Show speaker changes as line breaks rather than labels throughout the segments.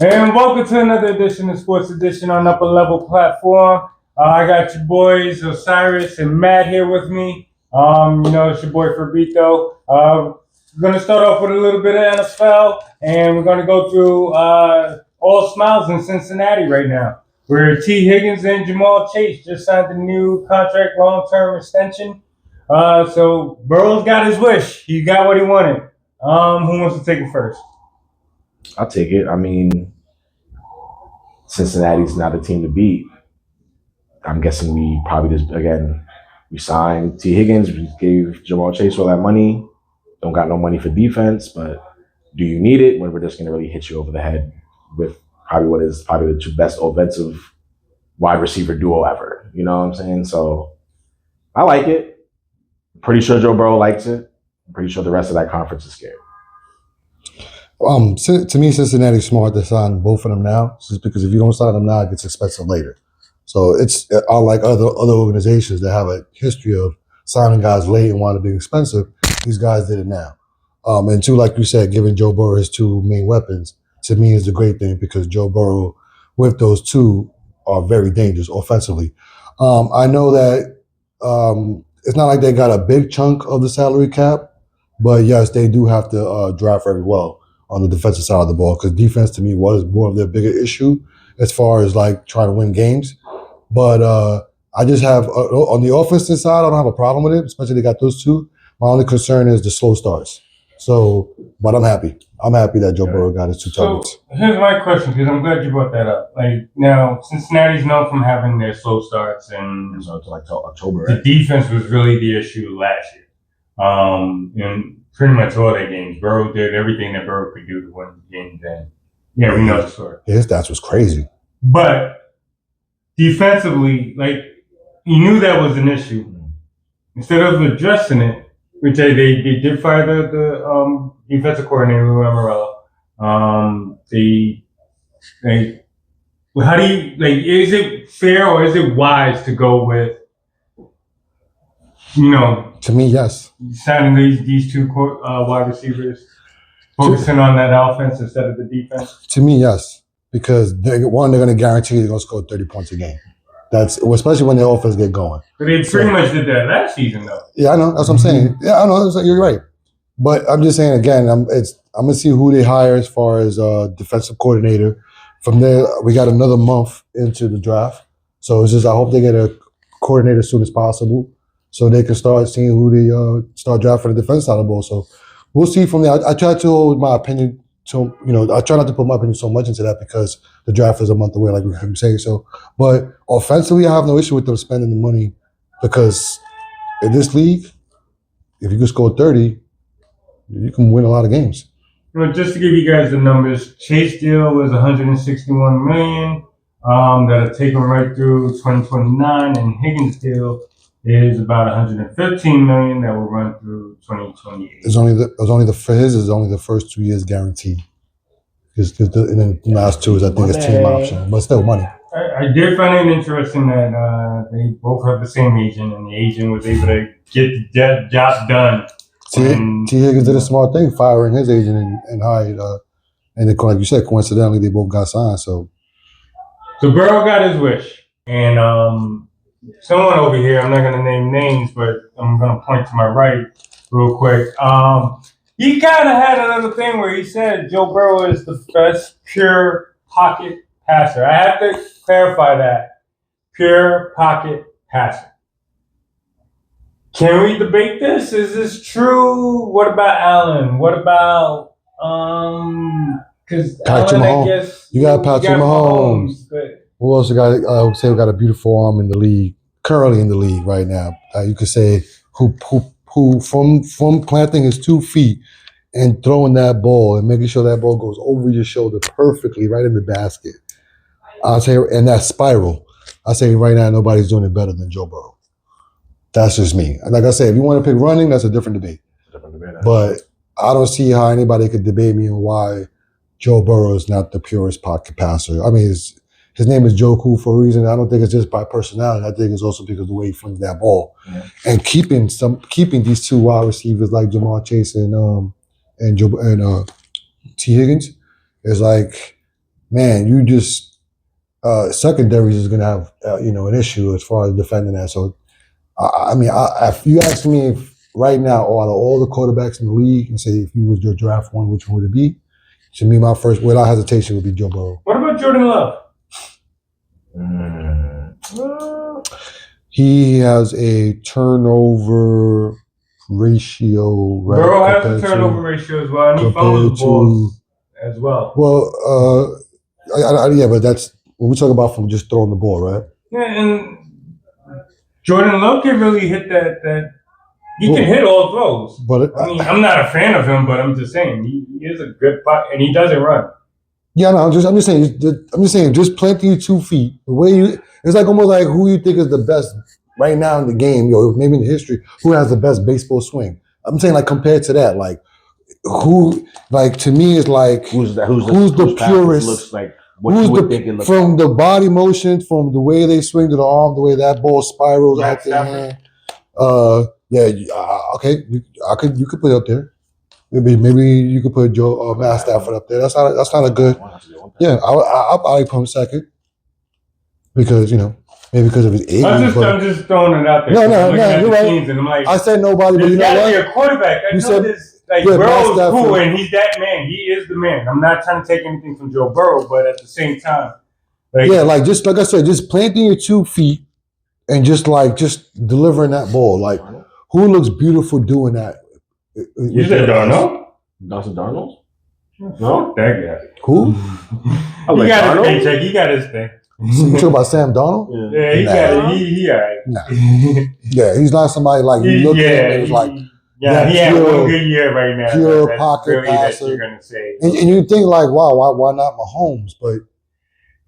And welcome to another edition of Sports Edition on Upper Level Platform. I got your boys Osiris and Matt here with me. It's your boy Fabito. We're going to start off with a little bit of NFL, and we're going to go through all smiles in Cincinnati right now, where T. Higgins and Jamal Chase just signed a new contract, long-term extension. So Burrow's got his wish. He got what he wanted. Who wants to take it first?
I'll take it. I mean, Cincinnati's not a team to beat. I'm guessing we probably we signed T. Higgins, we gave Jamal Chase all that money. Don't got no money for defense, but do you need it when we're just going to really hit you over the head with probably what is probably the two best offensive wide receiver duo ever? You know what I'm saying? So I like it. Pretty sure Joe Burrow likes it. I'm pretty sure the rest of that conference is scared.
To me, Cincinnati's smart to sign both of them now, just because if you don't sign them now, it gets expensive later. So it's unlike other organizations that have a history of signing guys late and want to be expensive. These guys did it now. And two, like you said, giving Joe Burrow his two main weapons, to me is a great thing because Joe Burrow, with those two, are very dangerous offensively. I know that it's not like they got a big chunk of the salary cap, but yes, they do have to draft very well on the defensive side of the ball, because defense to me was more of their bigger issue as far as like trying to win games. But I just have on the offensive side, I don't have a problem with it, especially they got those two. My only concern is the slow starts. So, but I'm happy. I'm happy that Joe Burrow got his two targets.
So here's my question, because I'm glad you brought that up. Like, now Cincinnati's known from having their slow starts, and
So it's like October,
the
right?
defense was really the issue last year. And pretty much all their games, Burrow did everything that Burrow could do to win the games. And yeah, we know the story.
His stats was crazy.
But defensively, like, you knew that was an issue. Instead of addressing it, which they did fire the defensive coordinator, Lou Amarella. How do you, like, is it fair or is it wise to go with,
To me, yes.
signing these two wide receivers, focusing on that offense instead of the defense?
To me, yes. Because they're going to guarantee they're going to score 30 points a game. That's especially when their offense get going.
But they pretty much did that last season, though.
Yeah, I know. That's what I'm saying. Yeah, I know. You're right. But I'm just saying again. I'm gonna see who they hire as far as defensive coordinator. From there, we got another month into the draft, so it's just I hope they get a coordinator as soon as possible, so they can start seeing who they start drafting the defense side of the ball. So we'll see from there. I try to hold my opinion. So I try not to put my opinion so much into that because the draft is a month away, like we were saying. So, but offensively, I have no issue with them spending the money because in this league, if you can score 30, you can win a lot of games.
Just to give you guys the numbers, Chase deal was $161 million. That'll take him right through 2029, and Higgins deal is about $115 million that will run through 2028.
For his is only the first 2 years guaranteed. Because and then the last two is I think it's team option, but still money.
I did find it interesting that they both have the same agent, and the agent was able to get the job done.
T. Higgins did a smart thing, firing his agent and hired. And then, like you said, coincidentally, they both got signed. So
Burrow got his wish, and someone over here, I'm not going to name names, but I'm going to point to my right real quick. He kind of had another thing where he said Joe Burrow is the best pure pocket passer. I have to clarify that. Pure pocket passer. Can we debate this? Is this true? What about Allen? What about because
Patrick
Allen,
Mahomes.
I guess
You got Patrick Mahomes.
But
who else got? I would say we got a beautiful arm in the league, currently in the league right now. You could say who from planting his 2 feet and throwing that ball and making sure that ball goes over your shoulder perfectly right in the basket. I'll say, and that spiral. I say right now nobody's doing it better than Joe Burrow. That's just me. Like I said, if you want to pick running, that's a different debate. But I don't see how anybody could debate me on why Joe Burrow is not the purest pocket passer. I mean, his name is Joe Cool for a reason. I don't think it's just by personality. I think it's also because of the way he flings that ball. Yeah. And keeping these two wide receivers like Jamal Chase and T. Higgins is like man, you just secondaries is going to have an issue as far as defending that. So if you ask me if right now, out of all the quarterbacks in the league, and say if you was your draft one, which one would it be? To me, my first, without hesitation, would be Joe Burrow.
What about Jordan Love?
He has a turnover ratio. Right,
Burrow has a turnover ratio as well, and he fumbles the ball as well.
Well, but that's when we talk about from just throwing the ball, right?
Yeah, and Jordan Love can really hit that. He can hit all throws.
But
I'm not a fan of him, but I'm just saying he is a good putt, and he doesn't run.
Yeah, no, I'm just saying, just planting your 2 feet, the way it's like almost like who you think is the best right now in the game, maybe in history, who has the best baseball swing. I'm saying like compared to that, like who, like to me is like who's the purest? Looks like from the body motion, from the way they swing to the arm, the way that ball spirals out their hand. Okay, you could put it up there. Maybe you could put Matt Stafford up there. That's not a good. Yeah, I'll put him second because maybe because of his age.
I'm just throwing it out there.
No, you're right.
And I'm like,
I said nobody, but you know what?
Be a quarterback. I know this. Like Burrow's cool, and he's that man. He is the man. I'm not trying to take anything from Joe Burrow, but at the same time,
just like I said, just planting your 2 feet and just delivering that ball. Like, who looks beautiful doing that?
You said Darnold?
Dawson Darnold?
No, that guy.
Who?
He got his paycheck. He got his thing.
You talking about Sam Darnold?
Yeah, he got it. He all right.
Nah. Yeah, he's not somebody like you look at him and it's like.
Yeah, he had one good year right now.
Pure pocket
really
passer.
That you're gonna say.
And you think like, wow, why not Mahomes? But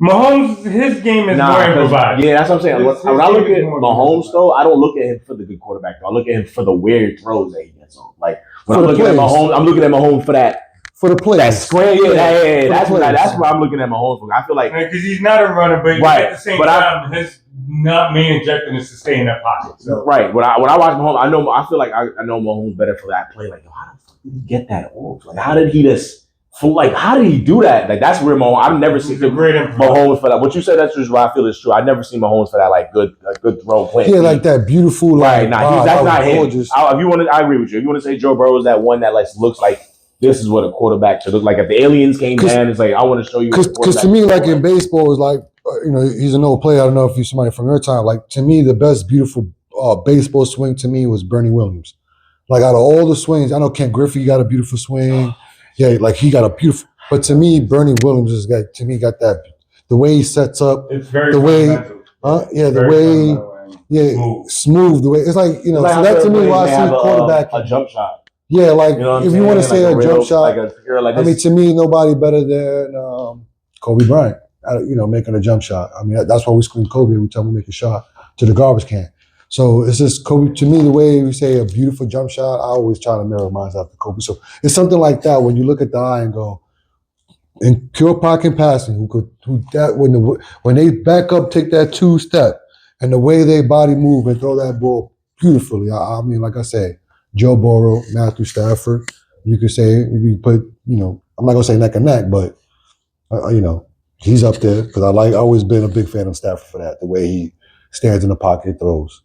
Mahomes, his game is more improvised.
Yeah, that's what I'm saying. When I look at Mahomes, though, I don't look at him for the good quarterback. Though. I look at him for the weird throws that he gets on. Like when I'm looking at Mahomes, I'm looking at Mahomes for that.
For the play,
that screen, that's what I'm looking at Mahomes for. I feel like
because he's not a runner, but at the same time, his main objective is to stay in that pocket. So.
Right. When I watch Mahomes, I feel like I know Mahomes better for that play. Like, how the fuck did he get that off? Like, how did he how did he do that? Like, that's where Mahomes. I've never seen Mahomes for that. What you said, that's just what I feel is true. I've never seen Mahomes for that good throw play.
Yeah, like that beautiful.
Right. That's not him. If you want to, I agree with you. If you want to say Joe Burrow is that one that looks like. This is what a quarterback should look like. If the aliens came down, it's like I want to show you.
Because to me, like in baseball, is like he's an old player. I don't know if he's somebody from your time. Like to me, the best beautiful baseball swing to me was Bernie Williams. Like out of all the swings, I know Ken Griffey got a beautiful swing. Yeah, like he got a beautiful. But to me, Bernie Williams got that the way he sets up.
It's very
the way,
smooth.
The way it's like so that to me, why I see quarterback
a jump shot.
Yeah, like if you want to say a jump shot, to me, nobody better than Kobe Bryant. Making a jump shot. I mean, that's why we scream Kobe every time we make a shot to the garbage can. So it's just Kobe. To me, the way we say a beautiful jump shot, I always try to mirror mine after Kobe. So it's something like that when you look at the eye and go, in pure pocket passing, when they back up, take that 2-step, and the way they body move and throw that ball beautifully. I mean, like I say. Joe Burrow, Matthew Stafford. You could say, you put, I'm not going to say neck and neck, but, he's up there because I've always been a big fan of Stafford for that, the way he stands in the pocket and throws.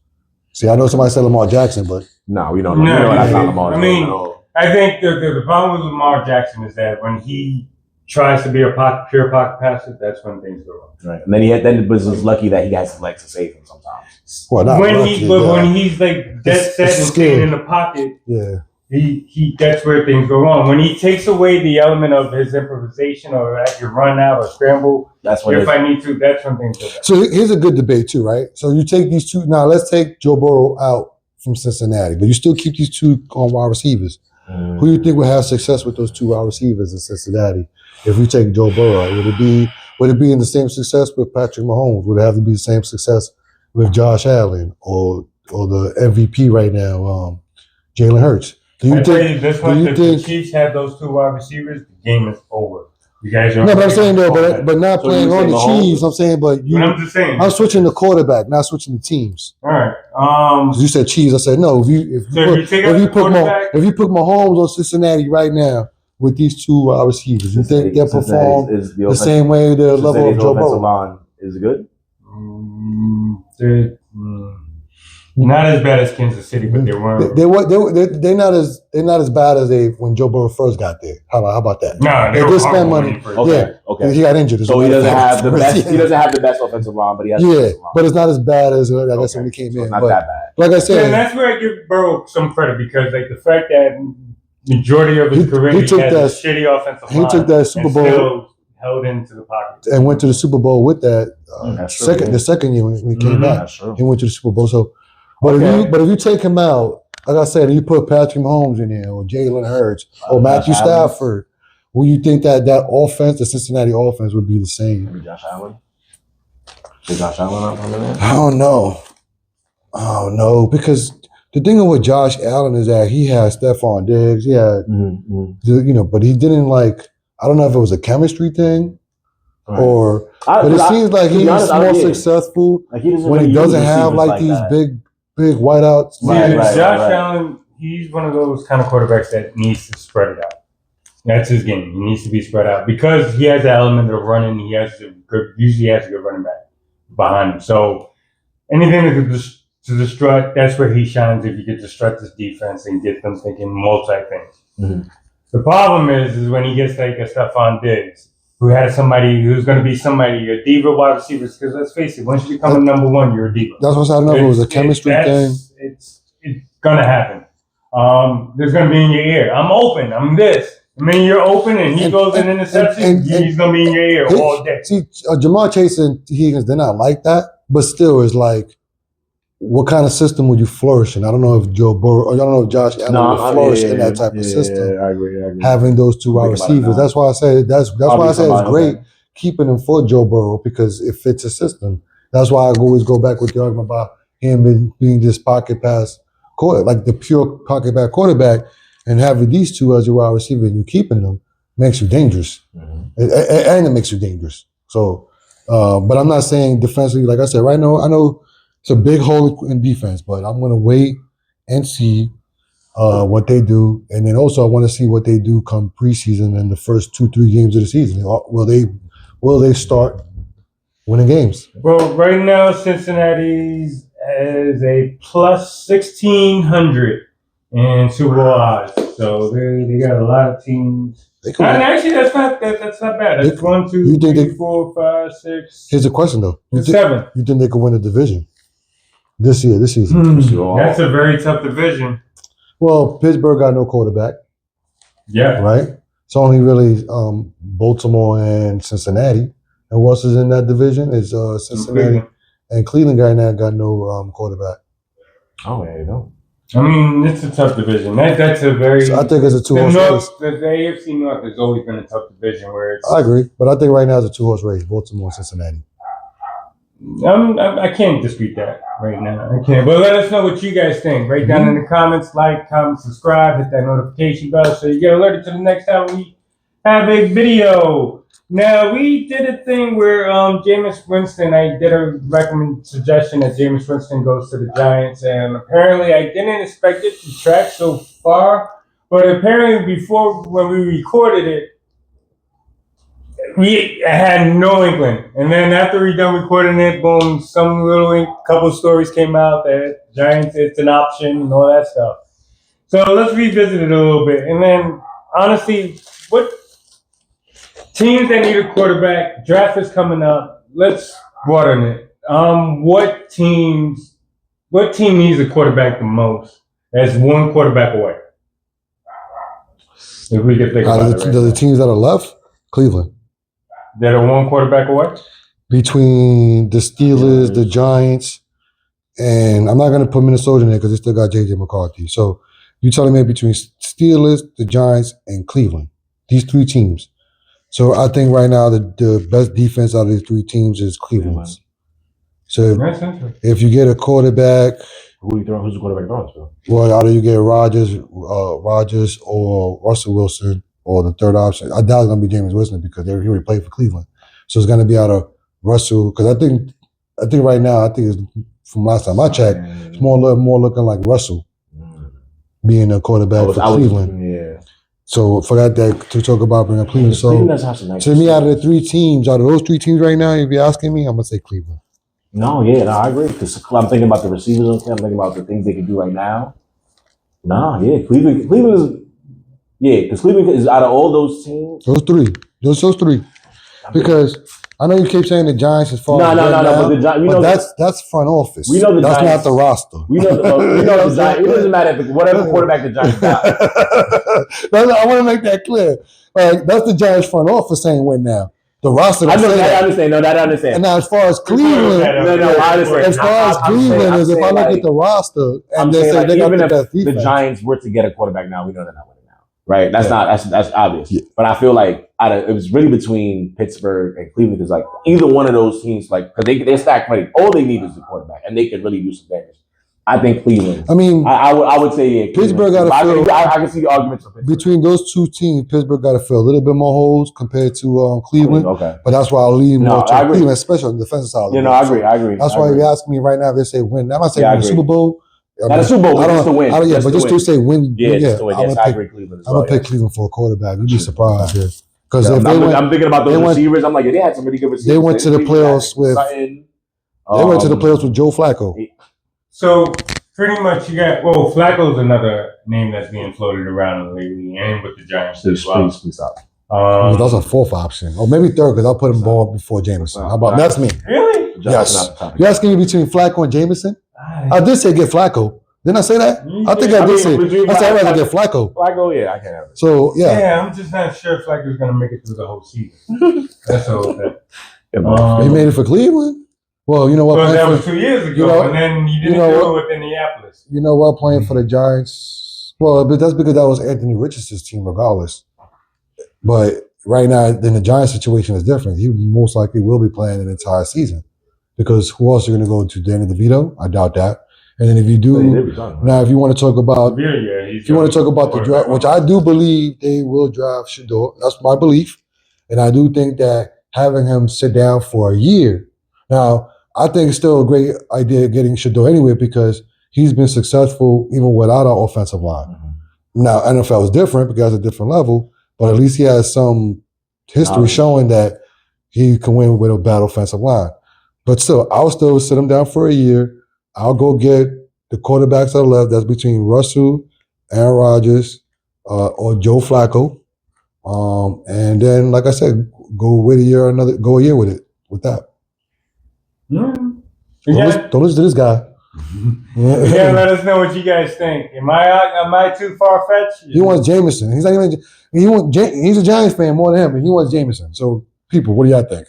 See, I know somebody said Lamar Jackson, but.
No, we don't know. That's not Lamar Jackson.
I mean, I think the problem with Lamar Jackson is that when he tries to be a pure pocket passer, that's when things go wrong.
Right. And then he was lucky that he has his legs to save him sometimes.
Well,
when he's like dead set and staying in the pocket, he that's where things go wrong. When he takes away the element of his improvisation or you run out or scramble, that's when if I need to, that's when things go wrong.
So here's a good debate too, right? So you take these two now. Let's take Joe Burrow out from Cincinnati, but you still keep these two wide receivers. Who do you think will have success with those 2 wide receivers in Cincinnati? If we take Joe Burrow, would it be in the same success with Patrick Mahomes? Would it have to be the same success with Josh Allen or the MVP right now, Jalen Hurts? Do you think
the Chiefs have those 2 wide receivers? The game is over. You guys are.
No, but I'm saying though, but not playing on the Chiefs. I'm saying,
I'm just saying.
I'm switching the quarterback, not switching the teams.
All right.
You said Chiefs. I said no. If you put Mahomes on Cincinnati right now, with these two wide receivers? You think they'll perform
is
the same way the level of Joe Burrow?
Line is good?
Not as bad as Kansas City, but they weren't.
They're not as bad as they when Joe Burrow first got there. How about that?
No,
they did spend money.
Okay.
He got injured.
So he doesn't have the best. He doesn't have the best offensive line, but he has.
But it's not as bad as I guess when he came in.
It's not that bad.
Like I said,
and that's where I give Burrow some credit because like the fact that majority of his career he had a shitty offensive line.
He took that Super Bowl.
Still held into the pocket
and went to the Super Bowl with that the second year when he came back. He went to the Super Bowl. So, but if you take him out, like I said, you put Patrick Mahomes in there or Jalen Hurts or Matthew Stafford, will you think that offense, the Cincinnati offense, would be the same?
Maybe Josh Allen. Is Josh Allen up on there?
I don't know because the thing with Josh Allen is that he had Stephon Diggs, he had but he didn't like. I don't know if it was a chemistry thing but it seems like he's more successful when he doesn't have like these big wideouts.
Josh Allen, he's one of those kind of quarterbacks that needs to spread it out. That's his game. He needs to be spread out because he has the element of running. He usually has a good running back behind him. So anything to disrupt, that's where he shines. If you could disrupt his defense and get them thinking multi things. Mm-hmm. The problem is when he gets like a Stephon Diggs, who has somebody who's going to be a diva wide receiver. Because let's face it, once you become a number one, you're a diva.
That's what I don't know if it was a chemistry thing.
It's going to happen. There's going to be in your ear. I'm open. I'm this. I mean, you're open, and he goes in interception. He's going to be in your ear all day.
See, Jamar Chase and Higgins, they're not like that, but still, it's like, what kind of system would you flourish in? I don't know if Joe Burrow, or I don't know if Josh Allen would flourish in that type of system.
Yeah, I agree.
Having those two wide receivers. That's why I say that's why I say it's great keeping him for Joe Burrow because it fits a system. That's why I always go back with the argument about him being this pocket pass quarterback, like the pure pocket back quarterback, and having these two as your wide receiver and you keeping them makes you dangerous, and it makes you dangerous. So, but I'm not saying defensively. Like I said, right now I know. It's a big hole in defense, but I'm going to wait and see what they do. And then also I want to see what they do come preseason in the first 2-3 games of the season. Will they start winning games?
Well, right now Cincinnati's is a plus 1,600 in Super Bowl odds. So they got a lot of teams. And actually, that's not bad. That's 1, 2, 3, 4, 5, 6.
Here's the question though:
7.
You think they could win the division this season?
That's a very tough division.
Well, Pittsburgh got no quarterback.
Yeah.
Right. It's only really Baltimore and Cincinnati. And who else is in that division? Is Cincinnati and Cleveland got no quarterback.
Oh, there you go.
I mean, it's a tough division. That's a very.
So I think it's a 2-horse race.
The AFC North has always been a tough division where it's.
I agree, but I think right now it's a 2-horse race: Baltimore and Cincinnati.
I can't dispute that right now. I can't. But let us know what you guys think. Write down in the comments, like, comment, subscribe, hit that notification bell so you get alerted to the next time we have a video. Now, we did a thing where Jameis Winston, I did a suggestion that Jameis Winston goes to the Giants, and apparently I didn't expect it to track so far, but apparently before, when we recorded it, I had no inkling. And then after we done recording it, boom, couple stories came out that Giants, it's an option and all that stuff. So let's revisit it a little bit. And then, honestly, what teams that need a quarterback, draft is coming up. Let's broaden it. What team needs a quarterback the most? That's one quarterback away. If we could think about it.
The teams that are left, Cleveland.
That are one quarterback away?
Between the Steelers, the Giants, and I'm not going to put Minnesota in there because they still got J.J. McCarthy. So you're telling me between Steelers, the Giants, and Cleveland. These 3 teams. So I think right now the best defense out of these 3 teams is Cleveland's. So if you get a quarterback,
who's the quarterback throwing?
Well, either you get Rodgers or Russell Wilson, or the third option. I doubt it's gonna be Jameis Winston because he already played for Cleveland. So it's gonna be out of Russell because I think right now it's from last time I checked, it's more looking like Russell being a quarterback for Cleveland. So for that to talk about bringing up Cleveland. So
Cleveland does have some nice
to me, out of the
receivers.
out of those 3 teams right now, if you're asking me, I'm gonna say Cleveland.
No, I agree. Because I'm thinking about the receivers. I'm thinking about the things they can do right now. Cleveland is because Cleveland is out of all those teams.
Those three. Because I know you keep saying the Giants as far as
No.
But that's front office.
We know the
that's
Giants,
not the roster.
We know the Giants. It doesn't matter if whatever quarterback the Giants got.
I want to make that clear. Like that's the Giants front office saying win now. The roster.
I understand. No, that I understand.
And now as far as Cleveland,
I understand.
As far as Cleveland is, if I look at the roster and they say they got the best defense.
The Giants were to get a quarterback now, we know they're not winning now, right? That's obvious. Yeah. But I feel like it was really between Pittsburgh and Cleveland because like either one of those teams, like because they're stacked ready. All they need is the quarterback, and they could really do some damage. I think Cleveland.
I mean,
I would say
Pittsburgh got to fill.
I can see the arguments for Pittsburgh.
Between those 2 teams, Pittsburgh got to fill a little bit more holes compared to Cleveland.
Okay,
but that's why I'll lean more to Cleveland, especially on the defensive side.
I agree.
That's why you ask me right now. If they say win, I'm not saying win the Super Bowl.
Not a Super Bowl, just to win.
But just to say win.
Just to win. Yes, I agree. Cleveland.
I'm gonna pick Cleveland for a quarterback. You'd be surprised here. Because
I'm thinking about those receivers. I'm like, they had some really good receivers.
They went to the playoffs with. They went to the playoffs with Joe Flacco.
So pretty much, you got Flacco's another name that's being floated around lately, and with the Giants as well.
Please stop.
That's a 4th option, or maybe 3rd, because I'll put him ball before Jameson. How about that's me?
Really?
Yes. You're asking me between Flacco and Jameson? I did say get Flacco. Didn't I say that? I think I did say. I said I'd rather get Flacco.
Flacco, yeah, I can't have it.
So
yeah, I'm just not sure if Flacco's going to make it through the whole season. That's the whole thing.
He made it for Cleveland. Well, you know what?
Well, that was 2 years ago, and then you didn't do it with Indianapolis.
You know what? Playing for the Giants. Well, but that's because that was Anthony Richardson's team, regardless. But right now, then the Giants situation is different. He most likely will be playing an entire season because who else are going to go to? Danny DeVito? I doubt that. And then if you do now, if you want to talk about the draft, which I do believe they will draft Shador. That's my belief, and I do think that having him sit down for a year. Now, I think it's still a great idea getting Shador anyway because he's been successful even without an offensive line. Mm-hmm. Now, NFL is different because it's a different level, but at least he has some history showing that he can win with a bad offensive line. But still, I'll still sit him down for a year. I'll go get the quarterbacks that are left. That's between Russell, Aaron Rodgers, or Joe Flacco. And then, like I said, go a year with it, with that. Don't listen to this guy.
Yeah, let us know what you guys think. Am I too far fetched?
He wants Jameson. He's not even. He's a Giants fan more than him, but he wants Jameson. So, people, what do y'all think?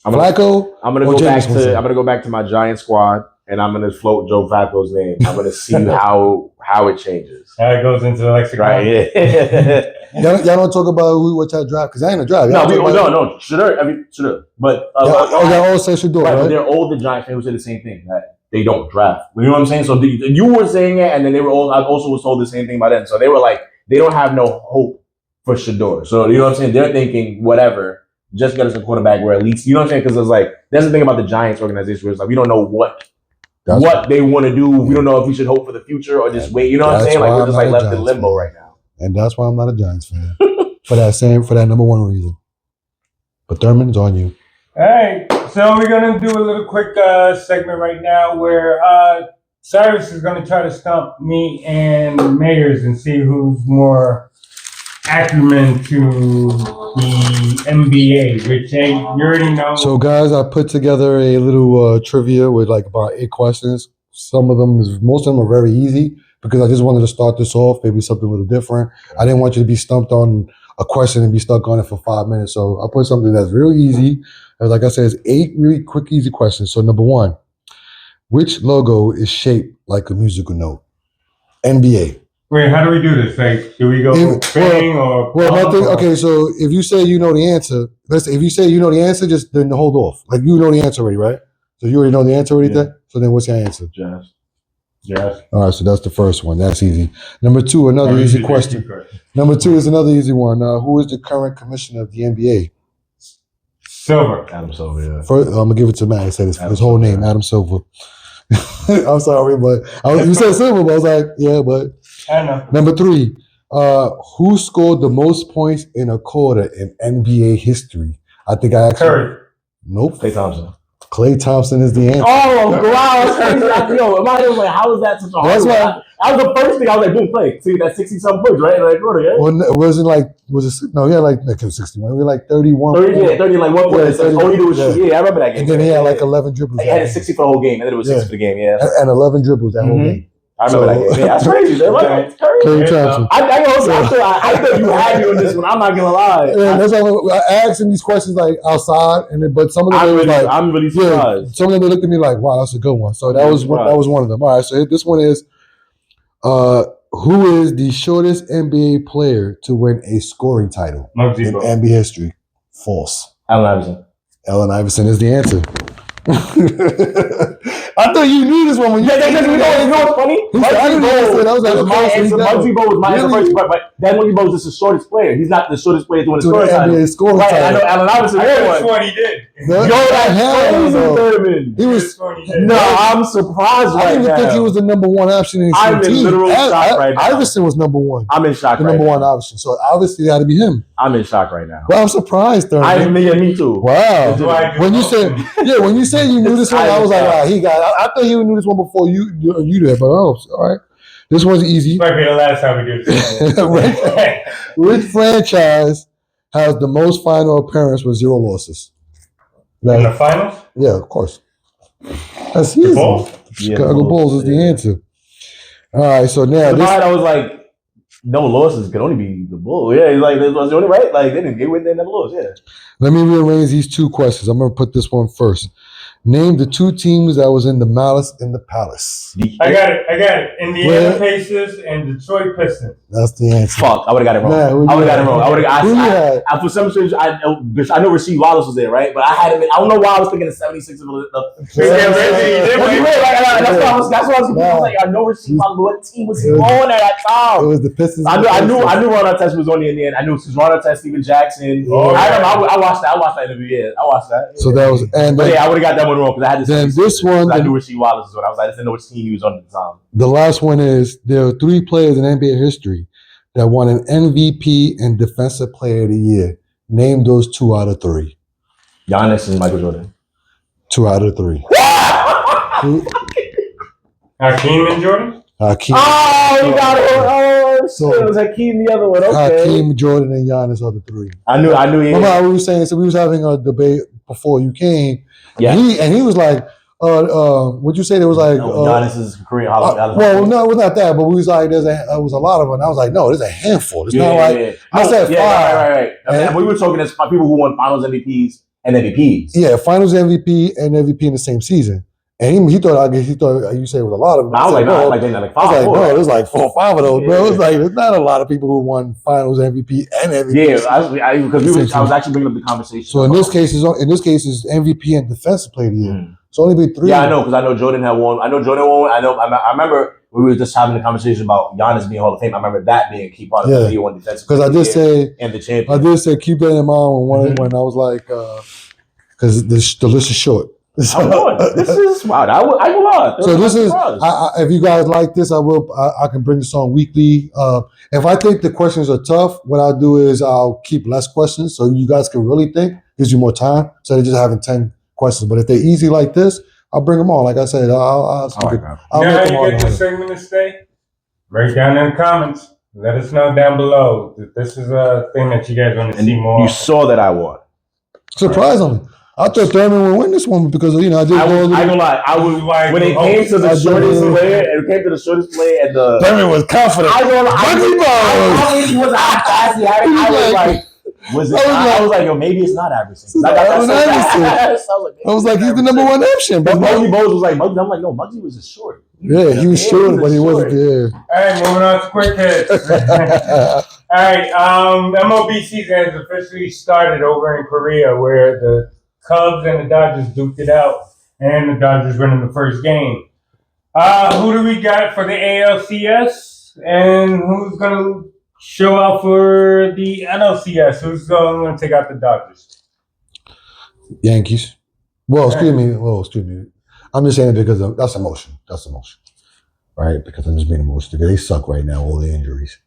Flacco?
I'm gonna go back to my Giant squad. And I'm gonna float Joe Flacco's name. I'm gonna see how it changes.
How it goes into the lexicon.
Right? Yeah.
y'all don't talk about what y'all draft because I ain't a draft.
No. Should've. But
y'all all say Shador, right?
But they're all the Giants fans who say the same thing that they don't draft. You know what I'm saying? So you were saying it, and then they were all. I also was told the same thing by them. So they were like, they don't have no hope for Shador. So you know what I'm saying? They're thinking whatever. Just get us a quarterback where at least you know what I'm saying? Because it's like that's the thing about the Giants organization where it's like we don't know what they want to do. We don't know if we should hope for the future or just wait. You know what I'm saying? Like we're just like left in limbo right now.
And that's why I'm not a Giants fan. for that number one reason. But Thurman, it's on you.
All right. So we're gonna do a little quick segment right now where Cyrus is gonna try to stump me and Mayers and see who's more acumen to the NBA, which you already know.
So, guys, I put together a little trivia with like about 8 questions. Most of them are very easy because I just wanted to start this off, maybe something a little different. I didn't want you to be stumped on a question and be stuck on it for 5 minutes. So I put something that's real easy. And like I said, it's 8 really quick, easy questions. So number 1, which logo is shaped like a musical note? NBA.
Wait, how do we do this? Like, do we go bang or?
Okay, so if you say you know the answer, if you say you know the answer, just then hold off. Like you know the answer already, right? So you already know the answer already there? So then what's your answer?
Jazz.
All right, so that's the first one. That's easy. Number 2, another easy question. Number 2 is another easy one. Who is the current commissioner of the NBA?
Silver.
Adam Silver, yeah.
First, I'm going to give it to Matt. I said his whole name, Adam Silver. I'm sorry, but you said Silver, but I was like, yeah, but.
I know.
Number 3, Who scored the most points in a quarter in NBA history? I think I actually.
Curry.
Nope.
Klay Thompson.
Klay Thompson is the answer.
Oh, wow. That's crazy. Yo, I was like, how is that such a hard one? That was the first thing I was like, boom, Klay. See, that's 60-something points, right? Like, what, yeah?
Well, was it like, no, yeah, like 61. We were like 31.
30, like 1 point.
Yeah,
all he did was shoot. Yeah, I remember that game.
And then he had like 11 dribbles.
He had a 60 for the whole game, and then it was 6 for the game, yeah.
And 11 dribbles that whole game.
I remember that game. Yeah, that's crazy.
Klay Thompson.
I thought you had me on this one. I'm not gonna lie.
Yeah, that's why I asked him these questions like outside, and then, but some of them
I'm really surprised.
Some of them they looked at me like, "Wow, that's a good one." So that was one of them. All right, so this one is, who is the shortest NBA player to win a scoring title in NBA history? False. Allen Iverson is the answer. I thought you knew this one when you.
You know what's funny? Muggsy Bogues was my first, but then Muggsy Bogues is the shortest player. He's not the shortest player to win a scoring title. Right, I know Allen Iverson
won one. He did.
Yo, that's crazy, Thurman.
He was.
No, I'm surprised right now.
I didn't even think he was the number one option in his team.
I'm in literal shock right now.
Iverson was number one.
I'm in shock right now.
The number one option. So obviously it had to be him.
I'm in shock right now.
Well, I'm surprised, Thurman.
Me too.
Wow. When you said you knew this one, I was like, wow, he got. I thought he knew this one before you did, but all right. This one's easy.
Might be the last time we do this.
Which franchise has the most final appearance with 0 losses?
In the finals?
Yeah, of course. That's easy. Chicago Bulls is the answer. All right, so now
I was like, no losses can only be the Bulls. Yeah, he's like, that's the only right. Like they never lost. Yeah.
Let me rearrange these two questions. I'm gonna put this one first. Name the 2 teams that was in the Malice in the Palace.
I got it. Indiana Pacers and Detroit Pistons.
That's the answer.
Fuck, I would have got it wrong. I would have got it wrong. I for some reason, I know Rasheed Wallace was there, right? But I had him. I don't know why I was thinking the 76ers. That's why I was like, I know Rasheed Wallace. What team was he on at that time?
It was the Pistons.
I knew Ron Artest was on the Indiana. I knew it was Ron Artest, Steven Jackson. I watched that. I watched that.
So that was,
but yeah, I would have got that one wrong because I had
this one.
I knew Rasheed Wallace was on. I didn't know which team he was on at the time.
The last one is there are 3 players in NBA history that won an MVP and Defensive Player of the Year. Name those 2 out of 3.
Giannis and Michael Jordan.
2 out of 3.
Hakeem and Jordan?
Hakeem.
Oh, you got it. So it was Hakeem the other one. Okay.
Hakeem, Jordan, and Giannis are the 3.
I knew.
Remember we were saying, so we was having a debate before you came.
Yeah.
And he was like, would you say there was like
Giannis is Korean?
Well, no, it was not that, but we was like, it was a lot of them. I was like, no, there's a handful. It's not like I said 5.
Right. And we were talking as people who won Finals MVPs and MVPs.
Yeah, Finals MVP and MVP in the same season. And he thought you said it was a lot of them.
I was like, no, like 5.
I was like, no, there's like 4 or 5 of those, bro. It's like there's not a lot of people who won Finals MVP and MVP.
Yeah, because I was actually bringing up the conversation.
So in this case, is MVP and Defensive Player of the Year. It's only been 3.
Yeah, I know, because I know Jordan had won. I remember we were just having a conversation about Giannis being Hall of Fame. I remember that being a key part of the year one defensive.
Because I did say
and the champion.
I did say keep that in mind when I was like, because the list is short.
This is wild. I will lie.
So this is. If you guys like this, I can bring this on weekly. If I think the questions are tough, what I'll do is I'll keep less questions so you guys can really think. Gives you more time. So they're just having 10 questions. But if they're easy like this, I'll bring them on. Like I said, I'll make them
all. You get this segment to stay? Write down in the comments. Let us know down below that this is a thing that you guys want to see more.
You saw that I won.
Surprisingly. I thought Thurman would win this one because I did. I ain't
gonna lie. I was like, when it came to the shortest player, and the
Thurman was confident.
I was like, yo, maybe it's not Iverson.
I was like, he's the number 1 option.
But Muggsy Bogues was like, I'm like, no, Muggsy was just short.
Yeah, he was short, but he wasn't there.
All right, moving on to quick hits. All right, MLB season has officially started over in Korea, where the Cubs and the Dodgers duked it out, and the Dodgers winning the first game. Who do we got for the ALCS, and who's going to show out for the NLCS? Who's going to take out the Dodgers?
Yankees. Well, excuse me. I'm just saying it because that's emotion. Right? Because I'm just being emotional. They suck right now, all the injuries.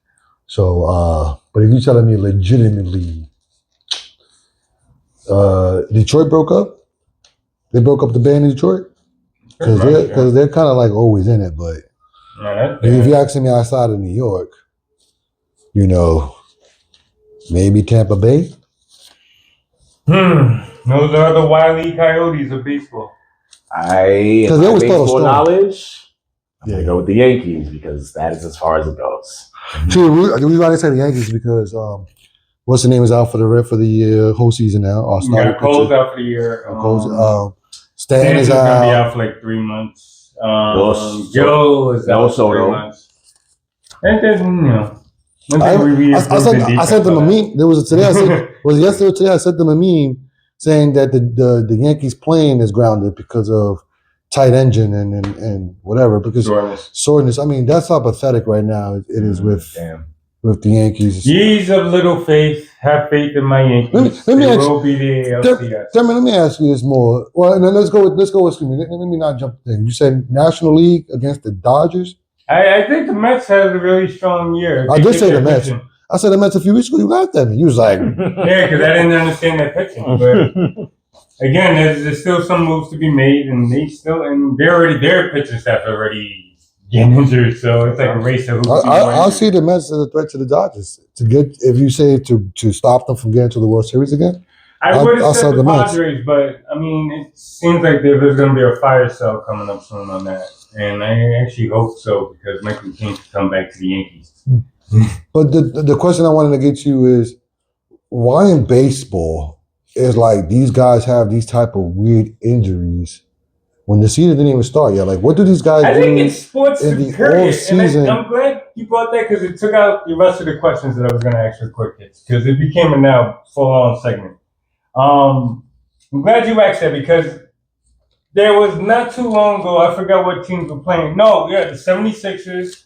So, but if you're telling me legitimately, Detroit broke up. They broke up the band in Detroit because they're kind of like always in it. But if you're asking me outside of New York, maybe Tampa Bay.
Those are the Wile E. Coyotes of baseball.
Because they always
baseball knowledge. I'm gonna go with the Yankees because that is as far as it goes.
See, the reason why they say the Yankees is because what's the name is out for the whole season now.
Cole's out for the year.
Stan is out.
Gonna be out for like 3 months. Joe is out for 3 months. And then
I sent them a meme. There was today. Was it yesterday or today? I sent them a meme saying that the Yankees plane is grounded because of tight engine and whatever because soreness. I mean, that's how pathetic right now it is with the Yankees.
Ye's of little faith. Have faith in my Yankees. Let me
ask you this more. Well, and then let's go with let me not jump the thing. You said National League against the Dodgers.
I think the Mets had a really strong year.
I did say the Mets. I said the Mets a few weeks ago. You laughed at me. You was like,
yeah, because I didn't understand their pitching. But again, there's still some moves to be made, and their pitching staff already getting injured. So it's like a race to who.
I'll see the Mets as a threat to the Dodgers if you say to stop them from getting to the World Series again.
I would have said the Padres, but I mean, it seems like there's going to be a fire sale coming up soon on that. And I actually hope so because Michael King can come back to the Yankees.
But the question I wanted to get to is why in baseball is like these guys have these type of weird injuries when the season didn't even start yet? Like, what do these guys do?
I think it's sports
in the
period.
off season?
And I'm glad you brought that because it took out the rest of the questions that I was going to ask for quick hits because it became a now full-on segment. I'm glad you asked that because there was not too long ago, I forgot what teams were playing. No, yeah, the 76ers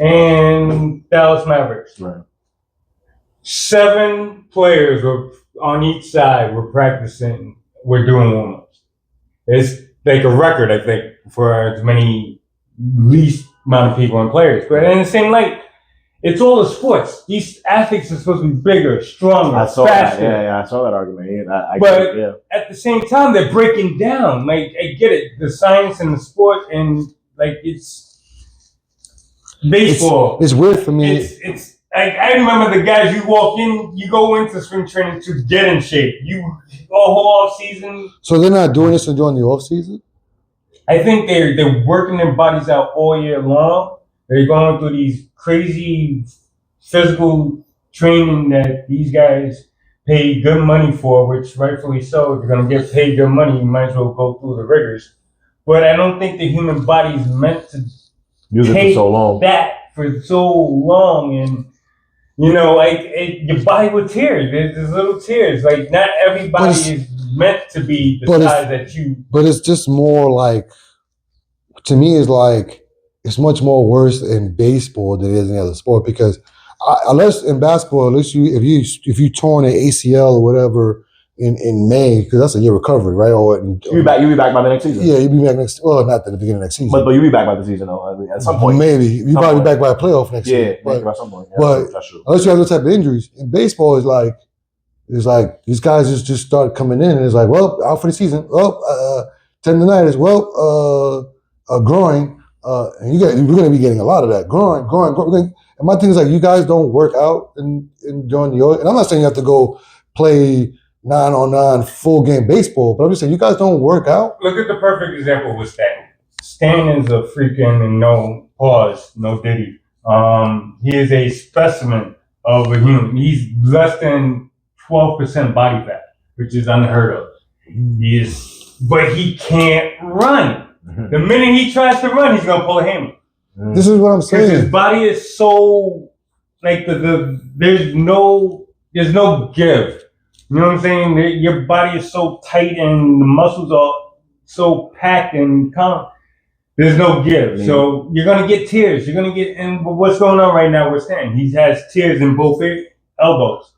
and Dallas Mavericks. Right. 7 players were on each side were practicing, were doing warm-ups. It's like a record, I think, for as many least amount of people and players. But in the same light, it's all the sports. These athletes are supposed to be bigger, stronger, faster.
That. Yeah, I saw that argument.
At the same time, they're breaking down. Like, I get it, the science and the sport, and like it's baseball.
It's weird for me.
It's like I remember the guys. You walk in, you go into spring training to get in shape. You whole off season.
So they're not doing this during the off season.
I think they're working their bodies out all year long. They're going through these crazy physical training that these guys pay good money for, which rightfully so. If you're going to get paid good money, you might as well go through the rigors. But I don't think the human body is meant to
use it for so long.
That for so long. And, your body will tear. There's little tears. Like, not everybody is meant to be the size that you.
But it's just more like, to me, it's like, it's much more worse in baseball than it is in any other sport because unless in basketball, if you torn an ACL or whatever in May, because that's a year recovery, right?
You'll be back by the next season.
Yeah, you'll be back next. Well, not at the beginning of next season,
but you'll be back by the season though. I mean, at some point,
maybe you probably be back by a playoff next season.
Yeah, maybe by some point. Yeah,
but
that's true.
Unless you have those type of injuries, in baseball, it's like these guys just start coming in and it's like, well, out for the season. Well, tendonitis. Well, groin. And we're going to be getting a lot of that groin. And my thing is like, you guys don't work out during the. And I'm not saying you have to go play 9-on-9 full game baseball, but I'm just saying you guys don't work out.
Look at the perfect example with Stan. Stan is a freaking no pause, no diddy. He is a specimen of a human. He's less than 12% body fat, which is unheard of. But he can't run. The minute he tries to run, he's gonna pull a hammy.
This is what I'm saying.
His body is so like there's no give. You know what I'm saying? Your body is so tight and the muscles are so packed and calm. There's no give. So you're gonna get tears. You're gonna get. And what's going on right now with Stan? He has tears in both elbows.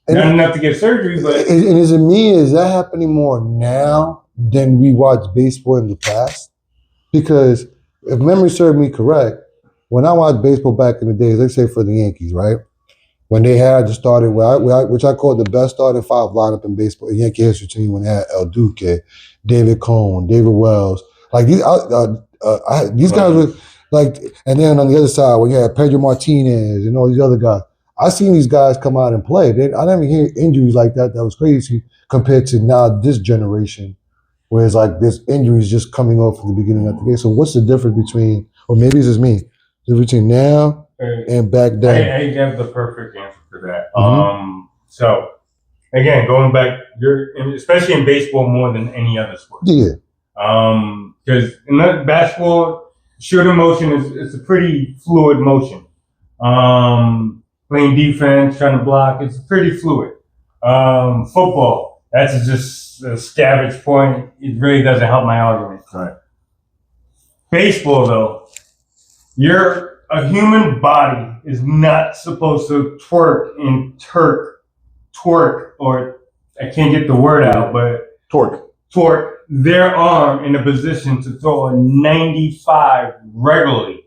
Not enough to get surgery, but.
And is it me? Is that happening more now than we watched baseball in the past? Because if memory served me correct, when I watched baseball back in the days, let's say for the Yankees, right? When they had the starting, which I call the best starting five lineup in baseball, in Yankee history team, when they had El Duque, David Cone, David Wells, like these guys were like, and then on the other side, when you had Pedro Martinez and all these other guys, I seen these guys come out and play. I never hear injuries like that. That was crazy compared to now this generation, where it's like this injuries just coming off from the beginning of the game. So what's the difference between, or maybe it's just me, the difference between now and back then?
I have the perfect answer for that. So again, going back, especially in baseball more than any other sport.
Yeah.
Because in basketball, shooting motion is a pretty fluid motion. Playing defense, trying to block, it's pretty fluid. Football, that's just a scavenge point. It really doesn't help my argument.
Right.
Baseball, though, a human body is not supposed to twerk, or I can't get the word out, but torque their arm in a position to throw a 95 regularly.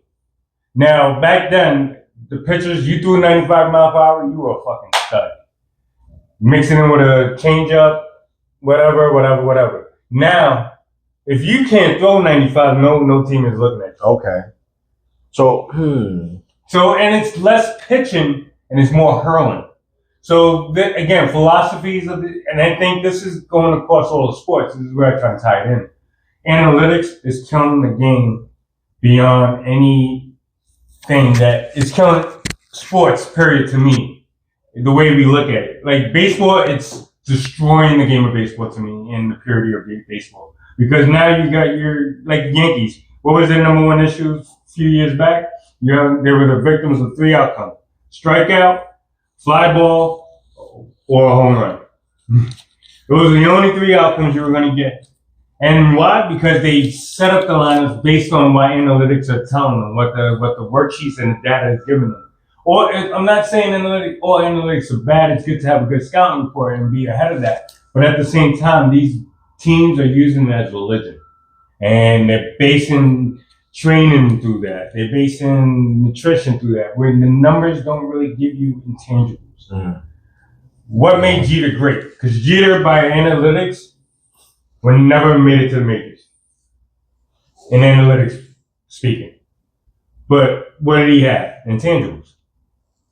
Now, back then, the pitchers, you threw a 95 mile per hour, you were a fucking stud. Mixing it with a changeup, whatever. Now, if you can't throw 95, no team is looking at you.
Okay. So,
and it's less pitching and it's more hurling. So again, philosophies and I think this is going across all the sports. This is where I try to tie it in. Analytics is killing the game beyond anything that is killing sports, period, to me. The way we look at it. Like baseball, it's destroying the game of baseball to me in the purity of baseball. Because now you got like Yankees. What was their number one issue a few years back? They were the victims of three outcomes. Strikeout, fly ball, or a home run. Those are the only three outcomes you were going to get. And why? Because they set up the lineups based on what analytics are telling them, what the worksheets and the data is giving them. Or I'm not saying all analytics are bad. It's good to have a good scouting report and be ahead of that. But at the same time, these teams are using it as religion. And they're basing training through that. They're basing nutrition through that, where the numbers don't really give you intangibles.
Mm.
What made Jeter great? Because Jeter, by analytics, never made it to the majors. In analytics speaking. But what did he have? Intangibles.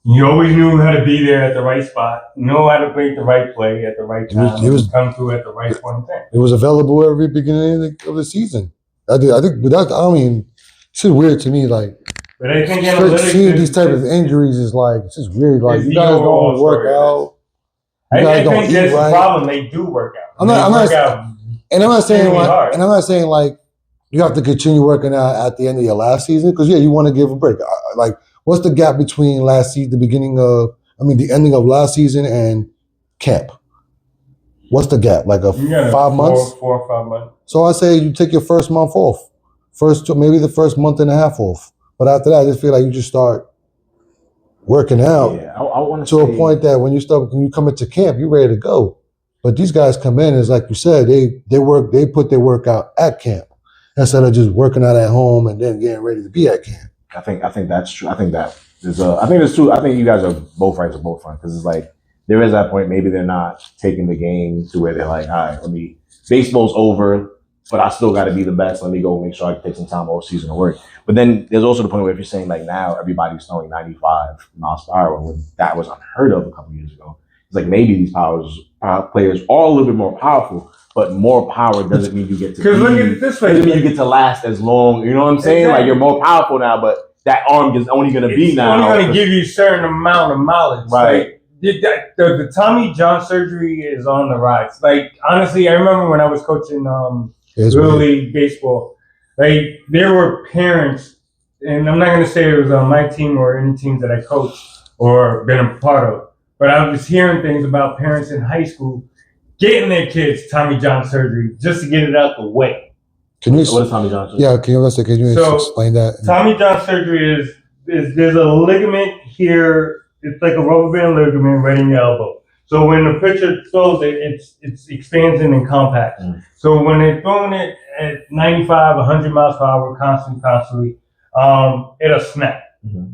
You always knew how to be there at the right spot, know how to make the right play at the right time, come through at the right point in time.
It was available every beginning of the season. I think, but it's just weird to me. Like,
but I think analytics
seeing these type of injuries is like, it's just weird. Like, you guys don't work out.
I think that's the problem. They do work out. I'm not saying like you have to continue working out at the end of your last season, because you want to give a break. Like, what's the gap between the ending of last season and camp? What's the gap? Like 5 months? 4 or 5 months.
So I say you take your first month off. Maybe the first month and a half off. But after that, I just feel like you just start working out a point that when you come into camp, you're ready to go. But these guys come in, as like you said, they put their work out at camp instead of just working out at home and then getting ready to be at camp.
I think that's true. I think it's true. I think you guys are both right to both fronts, because it's like there is that point. Maybe they're not taking the game to where they're like, all right, baseball's over, but I still got to be the best. Let me go make sure I can take some time off season to work. But then there's also the point where if you're saying like now everybody's throwing 95 miles per hour, when that was unheard of a couple years ago. It's like maybe these players are a little bit more powerful, but more power doesn't mean you get to.
Because look at it this way,
doesn't mean you get to last as long. You know what I'm saying? Exactly. Like you're more powerful now, but that arm is only going to be now.
It's only going to give you a certain amount of mileage.
Right.
Like, the Tommy John surgery is on the rise. Like, honestly, I remember when I was coaching Little League baseball, like, there were parents, and I'm not going to say it was on my team or any teams that I coached or been a part of, but I was hearing things about parents in high school getting their kids Tommy John surgery just to get it out the way.
What is Tommy John surgery?
Yeah, can you explain that?
Tommy John surgery is there's a ligament here. It's like a rubber band ligament right in your elbow. So when the pitcher throws it, it's expanding and compacting. So when they're throwing it at 95, 100 miles per hour constantly, it'll snap.
Mm-hmm.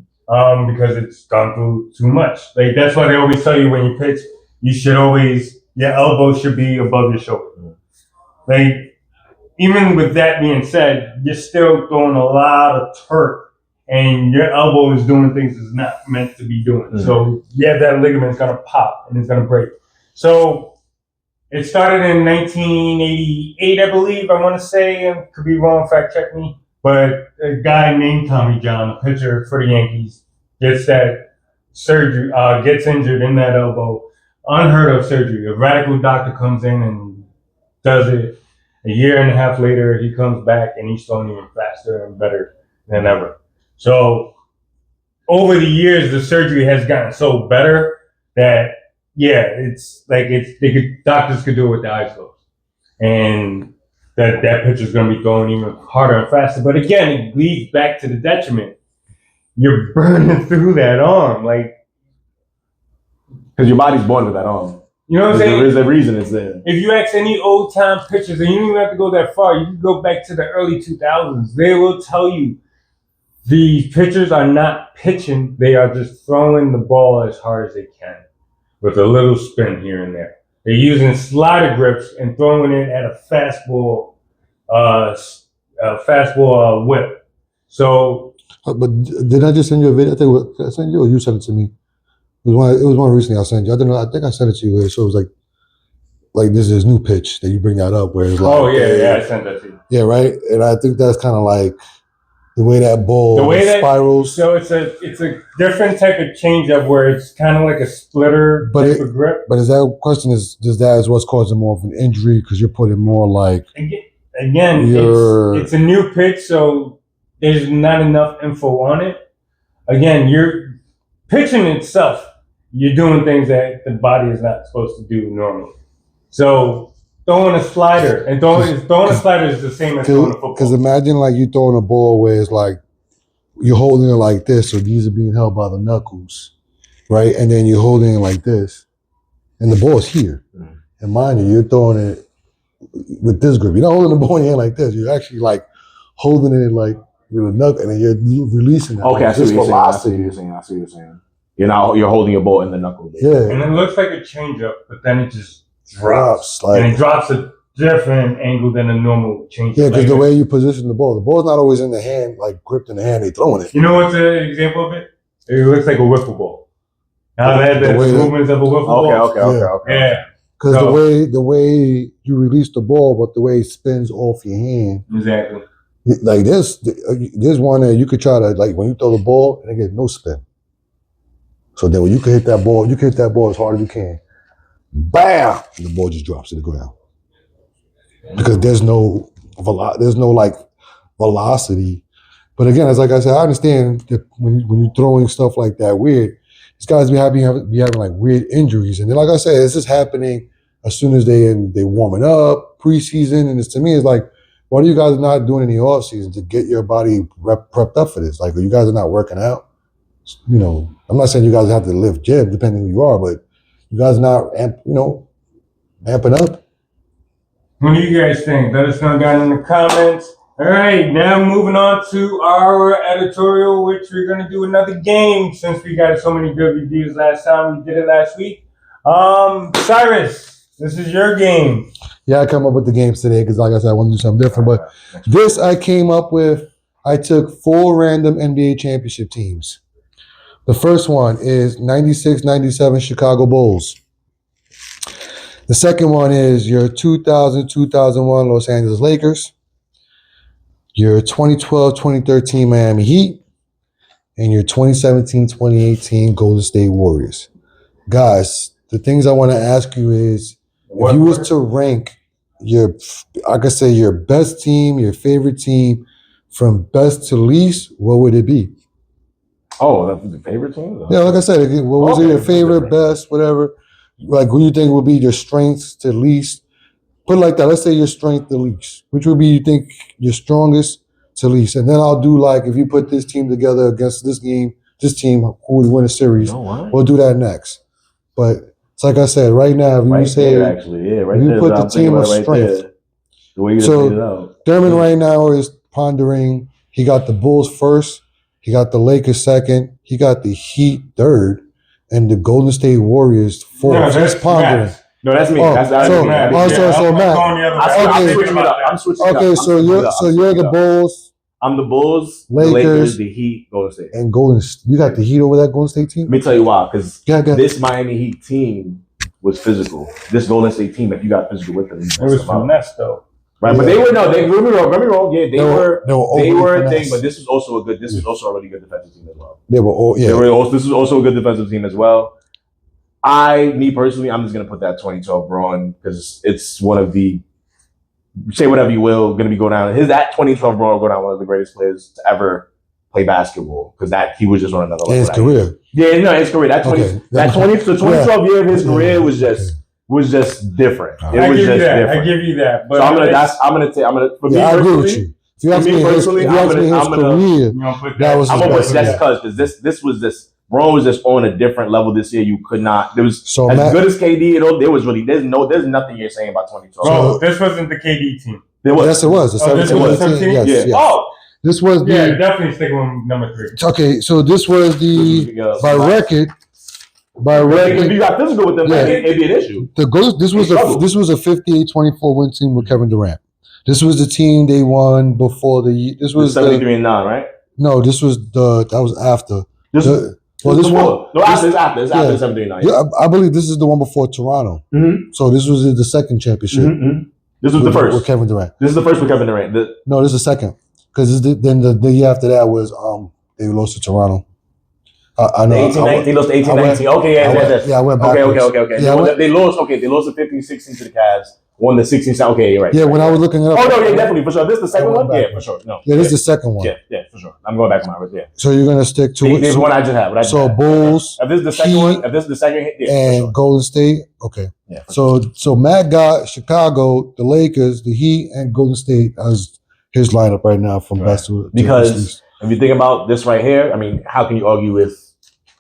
Because it's gone through too much. Like that's why they always tell you when you pitch, you should always your elbow should be above your shoulder.
Mm-hmm.
Like even with that being said, you're still throwing a lot of torque, and your elbow is doing things it's not meant to be doing.
Mm-hmm.
So yeah, that ligament's gonna pop and it's gonna break. So it started in 1988, I believe. I want to say, I could be wrong. Fact check me. But a guy named Tommy John, a pitcher for the Yankees, gets that surgery, gets injured in that elbow. Unheard of surgery. A radical doctor comes in and does it. A year and a half later, he comes back and he's throwing even faster and better than ever. So over the years, the surgery has gotten so better that it's like doctors could do it with their eyes closed, and that pitcher's going to be throwing even harder and faster. But again, it leads back to the detriment. You're burning through that arm, like
because your body's born with that arm.
You know what I'm saying?
There is a reason it's there.
If you ask any old time pitchers, and you don't even have to go that far, you can go back to the early 2000s. They will tell you the pitchers are not pitching; they are just throwing the ball as hard as they can, with a little spin here and there. They're using slider grips and throwing it at a fastball whip. So,
but did I just send you a video? I think I sent you, or you sent it to me. It was one recently I sent you. I think I sent it to you. So it was like this is new pitch that you bring that up where it's like,
I sent that to you.
Yeah, right. And I think that's kind of like the way that ball spirals.
So it's a different type of changeup where it's kind of like a splitter type of grip.
But is that question is what's causing more of an injury because you're putting more like
again it's a new pitch, so there's not enough info on it. Again, you're pitching itself. You're doing things that the body is not supposed to do normally. So throwing a slider and throwing a slider is the same as throwing a football.
Because imagine like you throwing a ball where it's like you're holding it like this, so these are being held by the knuckles, right? And then you're holding it like this, and the ball is here. Mm-hmm. And mind you, you're throwing it with this grip. You're not holding the ball in your hand like this. You're actually like holding it like with a knuckle, and then you're releasing it.
Okay, I see what you're saying. You're holding your ball in the knuckle.
Yeah.
And it looks like a changeup, but then it just
drops.
And it drops a different angle than a normal changeup.
Yeah, because the way you position the ball's not always in the hand, like gripped in the hand, they throwing it.
You know what's an example of it? It looks like a wiffle ball. Now the movements of a wiffle ball.
Okay.
Yeah. Because the way you release the ball, but the way it spins off your hand.
Exactly.
Like there's one that you could try to, like when you throw the ball, and it gets no spin. So then when you can hit that ball as hard as you can. Bam! And the ball just drops to the ground. Because there's no like velocity. But again, as like I said, I understand that when you're throwing stuff like that weird, these guys be having like weird injuries. And then like I said, it's just happening as soon as they warming up, preseason. And to me, it's like, what are you guys not doing in the off season to get your body prepped up for this? Like, you guys are not working out. You know, I'm not saying you guys have to lift gym, depending on who you are, but you guys not amping up.
What do you guys think? Let us know down in the comments. All right, now moving on to our editorial, which we're going to do another game since we got so many good reviews last time. We did it last week. Cyrus, this is your game.
Yeah, I come up with the games today because, like I said, I want to do something different. But this I came up with, I took 4 random NBA championship teams. The first one is 96-97 Chicago Bulls. The second one is your 2000-2001 Los Angeles Lakers, your 2012-2013 Miami Heat, and your 2017-2018 Golden State Warriors. Guys, the things I want to ask you is, if you was to rank your best team, your favorite team, from best to least, what would it be?
Oh, that's the favorite team?
Yeah, like I said, what was it your favorite, best, whatever? Like, who you think would be your strengths to least? Put it like that. Let's say your strength to least. Which would be, you think, your strongest to least? And then I'll do, like, if you put this team together against this team, who would win a series, we'll do that next. But it's like I said, right now, if you say, you put the team of strength.
The way you just laid it out.
Thurman right now is pondering He got the Bulls first. He got the Lakers second. He got the Heat third, and the Golden State Warriors fourth.
No,
He's pondering.
No, that's me.
Oh,
That's
so-
me.
so Matt-
I'm switching it up. I'm switching it up.
Okay,
I'm
so
switching it
you're
up.
so you're the Bulls
I'm the Bulls, the
Lakers,
Lakers, the Heat, Golden State.
and Golden. You got the Heat over that Golden State team.
Let me tell you why. Because
Yeah, go ahead.
this Miami Heat team was physical. This Golden State team, if you got physical with them, you
It was
messed them up.
finesse though.
Right, but
Yeah.
they were Get me wrong. Yeah, they were
overly
a thing.
finesse.
But this was also a good. This was also a really good defensive team as well.
They were all yeah.
This was also a good defensive team as well. Me personally, I'm just gonna put that 2012 Braun because it's one of the, say whatever you will, gonna be going down. That 2012 Braun will go down one of the greatest players to ever play basketball because he was just on another level.
In his career.
Yeah, no, his career. That 2012 year of his career was just different. It
I
was
give you
just
that.
different.
I give you that. But
So for me
I agree with
personally,
you. If you ask me his
personally,
career,
you don't put
that was
I'm
his
gonna put
best.
just
Yeah.
because this was Braun was just on a different level this year. You could not. There was
So
as
Matt,
good as KD. There's nothing you're saying about 2012.
Bro, this wasn't the KD team.
There was.
yes, it was. The
Oh, this
17,
was the 17?
Yes,
Yeah.
yes.
Oh,
This was the
yeah, definitely sticking with number 3.
okay. So this was the by record. By
If
record,
you got physical with them,
Yeah.
it'd be an issue.
this was a 58-24 win team with Kevin Durant. This was the team they won before the. This was
73-9, right?
No, this was that was after.
This
Well, this one.
No, it's after 73-9.
Yeah, I believe this is the one before Toronto.
Mm-hmm.
So this was the second championship.
Mm-hmm. This was the first
with Kevin Durant.
This is the first with Kevin Durant.
No, this is the second because then the year after that was they lost to Toronto. I know.
18-19. They lost 18-19. Okay, yeah.
I went
Okay.
backwards. Yeah,
they lost. Okay, they lost the 15-16 to the Cavs. Won the 16. Okay, you're right.
Yeah, when I was looking it up.
Oh no, yeah, definitely for sure. This is the second one.
back.
Yeah, for sure. No.
Yeah, this is the second one.
Yeah, for sure. I'm going back to my yeah.
So you're gonna stick to it.
This one I just have.
So Bulls.
If this is the second one, if this is the second hit, yeah,
and
for sure.
Golden State. Okay.
Yeah.
So Matt got Chicago, the Lakers, the Heat, and Golden State as his lineup right now from best to
because if you think about this right here, I mean, how can you argue with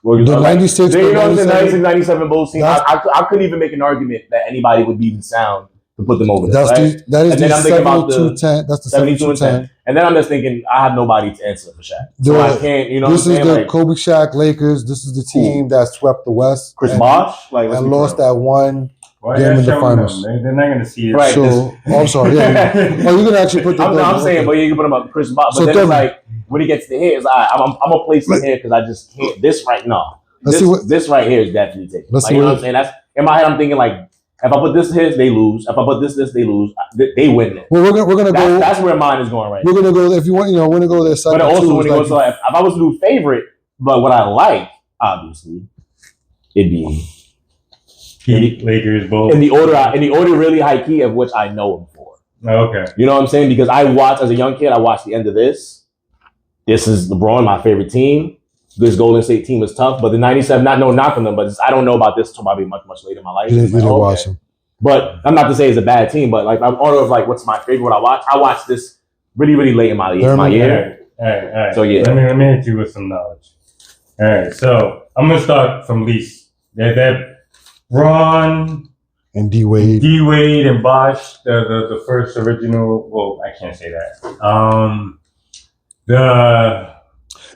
the 96?
You know, the 96, 97 Bulls team. I couldn't even make an argument that anybody would be even sound to put them over there.
That is
and
the
then I'm thinking about the
72-10. That's the
72-10. And then I'm just thinking, I have nobody to answer for Shaq. So I can't, you know
this
what I'm
is
saying?
the Kobe Shaq Lakers. This is the team that swept the West.
Chris Bosh? Like,
and lost that one
Why
game
y'all
in the
showing
finals.
them? They're not going to see it.
Right.
So, I'm sorry. Yeah. Oh, you can actually put the.
I'm saying, but you can put him up, Chris Bosh. But
So
then
tell
it's
me.
like, when he gets to here, it's like, I'm going to place him here because I just can't. This right now. This right here is definitely taken. Like, you know what I'm saying? That's in my head. I'm thinking like, if I put this here, they lose. If I put this, they lose. They win it.
Well, we're gonna go.
That's where mine is going right now.
We're gonna go. If you want, we're gonna go there.
But also, when it goes to like, if I was to do favorite, but what I like, obviously, it'd be
Heat, Lakers, Bulls.
in the order really high key of which I know him for.
Okay.
You know what I'm saying? Because I watched as a young kid, I watched the end of this. This is LeBron, my favorite team. This Golden State team is tough, but the 97, not no knock on them, but I don't know about this until probably much, much later in my life.
You didn't watch them.
But I'm not to say it's a bad team, but like I'm order of like what's my favorite, what I watched this really, really late in my year.
All right.
So yeah.
Let me hit you with some knowledge. All right. So I'm gonna start from least. That Ron
And Dwade.
Dwade and Bosh, the first original. Well, I can't say that.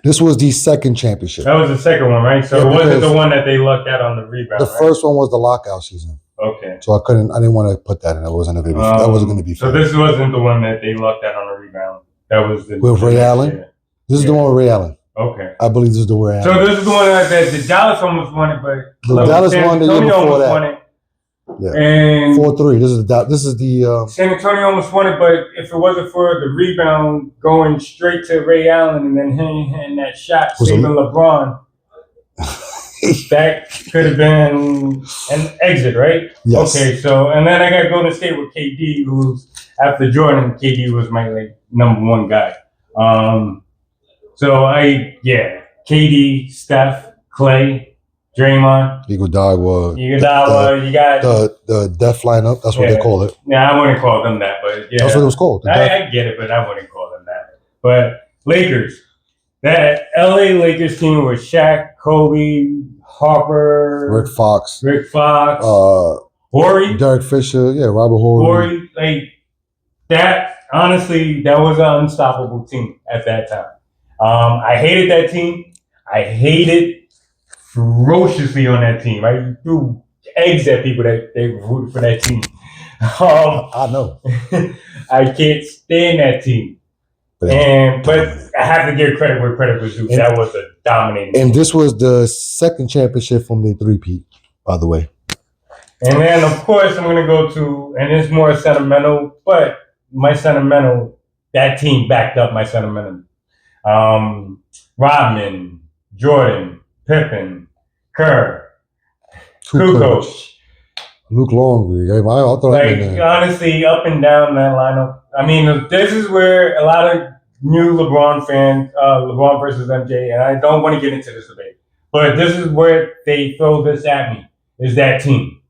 This was the second championship.
That was the second one, right? So
Yeah,
it wasn't
because
the one that they lucked out on the rebound.
The
right?
first one was the lockout season.
Okay.
So I didn't want to put that in. That wasn't going to be
So
fair.
this wasn't the one that they lucked out on the rebound. That was the
With Ray Allen?
Yeah.
This is the one with Ray Allen.
Okay.
I believe this is the Ray Allen.
So this is the one that the Dallas almost won it, but
The Dallas won the year
Antonio
before
almost
that.
won it.
Yeah.
And
4-3. This is the
San Antonio almost won it, but if it wasn't for the rebound going straight to Ray Allen and then him hitting that shot
Was
saving LeBron, that could have been an exit, right?
Yes.
Okay, so and then I got Golden State with KD, who's after Jordan, KD was my number one guy. KD, Steph, Clay, Draymond,
Iguodala.
you got
The death lineup. That's what they call it.
Yeah, I wouldn't call them that, but yeah,
That's what it was called.
I get it, but I wouldn't call them that. But Lakers, that LA Lakers team with Shaq, Kobe, Harper,
Rick Fox,
Horry,
Derek Fisher, Robert Horry.
like that honestly, that was an unstoppable team at that time. I hated that team. I hated ferociously on that team. I threw eggs at people that they rooted for that team.
I know.
I can't stand that team. But I have to give credit where credit was due. That was a dominating.
And this was the second championship from the three-peat, by the way.
And then, of course, I'm going to go to, and it's more sentimental, but my sentimental, that team backed up my sentimental. Rodman, Jordan, Pippen, Kerr, Kukoc.
Luke Longley. I thought
like, honestly, up and down that lineup. I mean, this is where a lot of new LeBron fans, LeBron versus MJ, and I don't want to get into this debate, but this is where they throw this at me, is that team.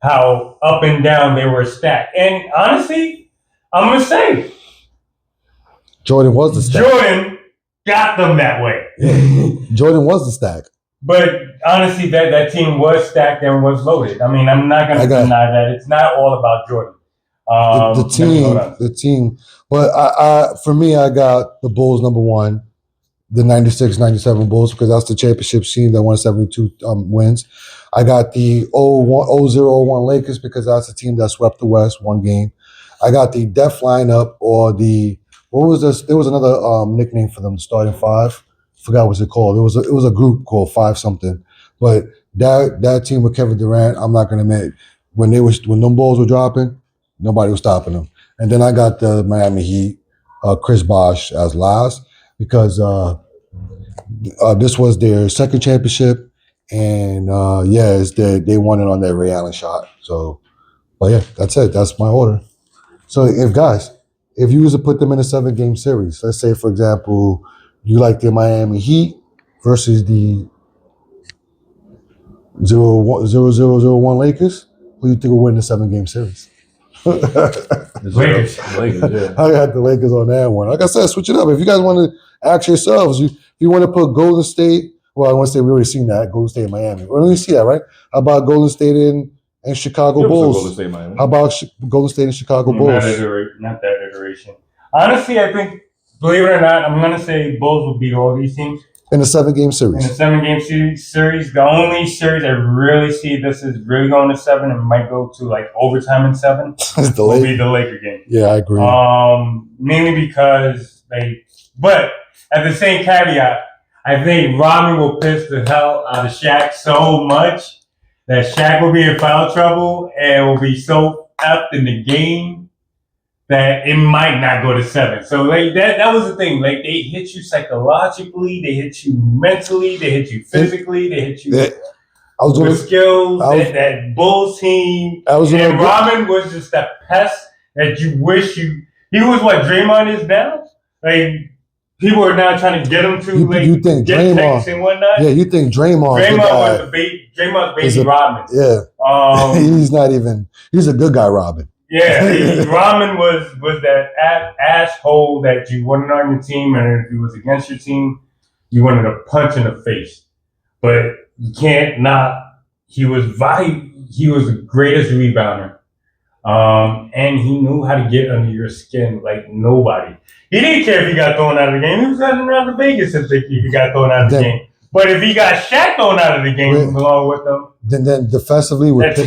How up and down they were stacked. And honestly, I'm going to say,
Jordan was the stack.
Jordan got them that way.
Jordan was the stack.
But honestly, that team was stacked and was loaded. I mean, I'm not going to deny that. It's not all about Jordan.
The team. But for me, I got the Bulls number one, the 96-97 Bulls, because that's the championship team that won 72 wins. I got the 0-01 Lakers because that's the team that swept the West one game. I got the Def lineup, or the what was this? There was another nickname for them, the starting five. Forgot what it called. It was a group called Five something. But that team with Kevin Durant, I'm not gonna admit, when them balls were dropping, nobody was stopping them. And then I got the Miami Heat, Chris Bosh as last, because this was their second championship, and they won it on their Ray Allen shot. So, but yeah, that's it. That's my order. So if you was to put them in a 7-game series, let's say, for example, you like the Miami Heat versus the 0-0-0-1 Lakers, who do you think will win the 7-game series?
Lakers,
yeah. I got the Lakers on that one. Like I said, switch it up. If you guys want to ask yourselves, if you want to put Golden State, well, I want to say we already seen that, Golden State and Miami. We already see that, right? How about Golden State and Chicago Bulls?
Golden State, Miami.
How about Golden State and Chicago Bulls?
Not that iteration. Honestly, I think, believe it or not, I'm going to say Bulls will beat all these teams.
In a 7-game series.
In a 7-game series, the only series I really see this is really going to 7 and might go to like overtime in 7 will be the Laker game.
Yeah, I agree.
Mainly because but at the same caveat, I think Rodman will piss the hell out of Shaq so much that Shaq will be in foul trouble and will be so effed in the game that it might not go to 7. So that was the thing. Like, they hit you psychologically, they hit you mentally, they hit you physically, they hit you with skills. That Bulls team. And Rodman was just that pest that you wish he was what Draymond is now. Like, people are now trying to get him to
you think
get
Draymond,
takes and whatnot.
Yeah, you think Draymond's
Draymond's baby Rodman.
Yeah. He's not even. He's a good guy, Rodman.
Yeah, Rodman was that asshole that you wanted on your team, and if he was against your team, you wanted to punch in the face. But you can't not. He was the greatest rebounder, and he knew how to get under your skin like nobody. He didn't care if he got thrown out of the game. He was running around to Vegas if he got thrown out of the game. But if he got Shaq thrown out of the game along with them,
then defensively with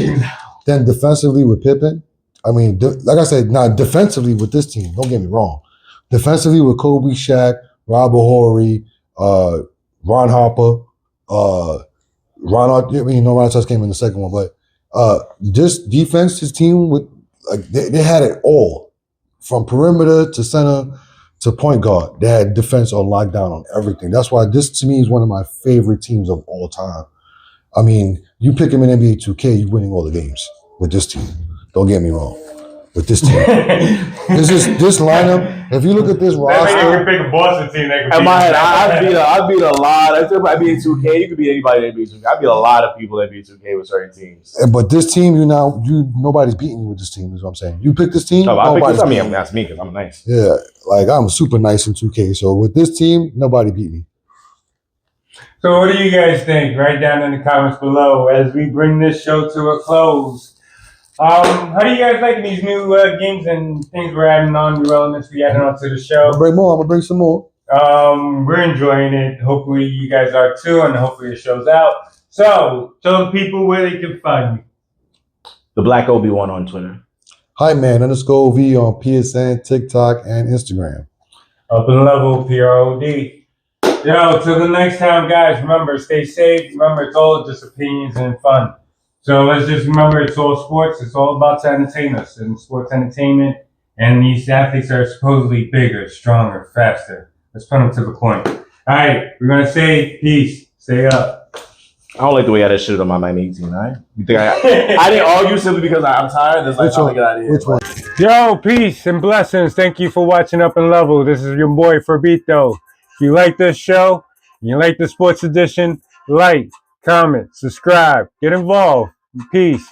Pippen. I mean, like I said, now defensively with this team, don't get me wrong. Defensively with Kobe, Shaq, Robert Horry, Ron Harper, Ron Artest came in the second one, but just defense, his team they had it all, from perimeter to center to point guard. They had defense on lockdown on everything. That's why this to me is one of my favorite teams of all time. I mean, you pick him in NBA 2K, you're winning all the games with this team. Don't get me wrong. With this team, this lineup. If you look at this roster,
you can pick a Boston team.
I'd beat a lot. I'd beat 2K. You could beat anybody that beat 2K. I'd beat a lot of people that beat 2K with certain teams.
But this team, nobody's beating you with this team. Is what I'm saying. You pick this team.
No, that's me because I'm nice.
Yeah, like I'm super nice in 2K. So with this team, nobody beat me.
So what do you guys think? Write down in the comments below as we bring this show to a close. How do you guys like these new games and things we're adding on, new elements we adding on to the show?
I'm gonna bring more. I'm gonna bring some more.
We're enjoying it. Hopefully you guys are too, and hopefully it shows out. So tell the people where they can find you.
The Black Obi-Wan on Twitter.
Hi man _V on PSN, TikTok, and Instagram.
Up in level, PROD. Yo, till the next time, guys, remember, stay safe. Remember, it's all just opinions and fun. So let's just remember, it's all sports. It's all about to entertain us and sports entertainment. And these athletes are supposedly bigger, stronger, faster. Let's put them to the point. All right, we're going to say peace. Stay up.
I don't like the way I had that shit on my 918, all right? You think I didn't argue simply because I'm tired? That's like
Which
time
one?
to get out of here.
Which one?
Yo, peace and blessings. Thank you for watching Up in Level. This is your boy Fabito. If you like this show, you like the sports edition, like, comment, subscribe, get involved. Peace.